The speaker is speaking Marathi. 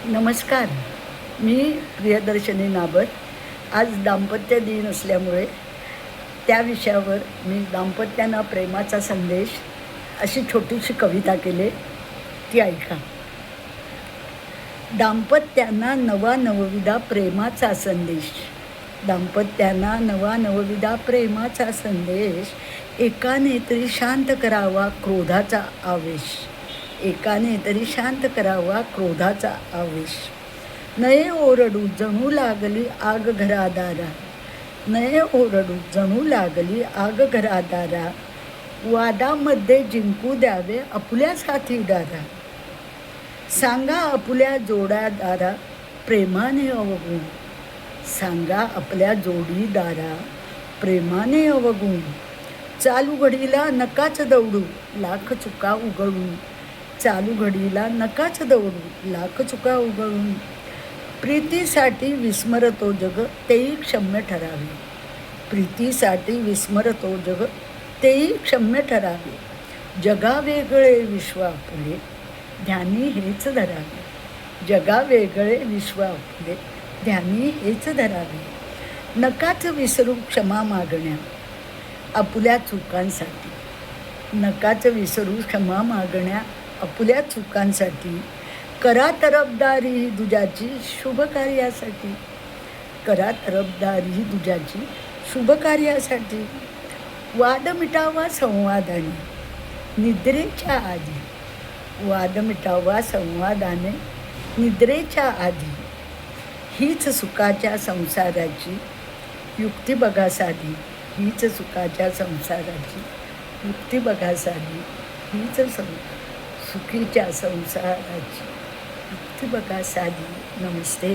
नमस्कार. मी प्रियदर्शनी नाबर. आज दाम्पत्य दिन असल्यामुळे त्या विषयावर मी दाम्पत्यांना प्रेमाचा संदेश अशी छोटीशी कविता केली, ती ऐका. दाम्पत्यांना नवा नवविधा प्रेमाचा संदेश. दाम्पत्यांना नवा नवविधा प्रेमाचा संदेश. एकाने तरी शांत करावा क्रोधाचा आवेश. एकाने तरी शांत करावा क्रोधाचा आवेश. नये ओरडू जणू लागली आग घरादारा. नये ओरडू जणू लागली आग घरादारा. वादामध्ये जिंकू द्यावे आपुल्या साथीदारा. सांगा आपुल्या जोडादारा प्रेमाने अवगुण. सांगा आपल्या जोडीदारा प्रेमाने अवगुण. चालू घडीला नकाच दौडू लाख चुका उघडून. चालू घडीला नकाच दौडू लाख चुका उघडून. प्रीतीसाठी विस्मरतो जग तेही क्षम्य ठरावे. प्रीतीसाठी विस्मरतो जग तेही क्षम्य ठरावे. जगा वेगळे विश्व आपले ध्यानी हेच धरावे. जगा वेगळे विश्व आपले ध्यानी हेच धरावे. नकाच विसरू क्षमा मागण्या आपुल्या चुकांसाठी. नकाच विसरू क्षमा मागण्या आपुल्या चुकांसाठी. करा तरफदारी ही दुजाची शुभ कार्यासाठी. करा तरफदारी ही दुजाची शुभ कार्यासाठी. वाद मिटावा संवादाने निद्रेच्या आधी. वाद मिटावा संवादाने निद्रेच्या आधी. हीच सुखाच्या संसाराची युक्ती बघा साधी. हीच सुखाच्या संसाराची युक्ती बघा साधी. हीच सुखीच्या संसाराची युक्ती बघा साधी. नमस्ते.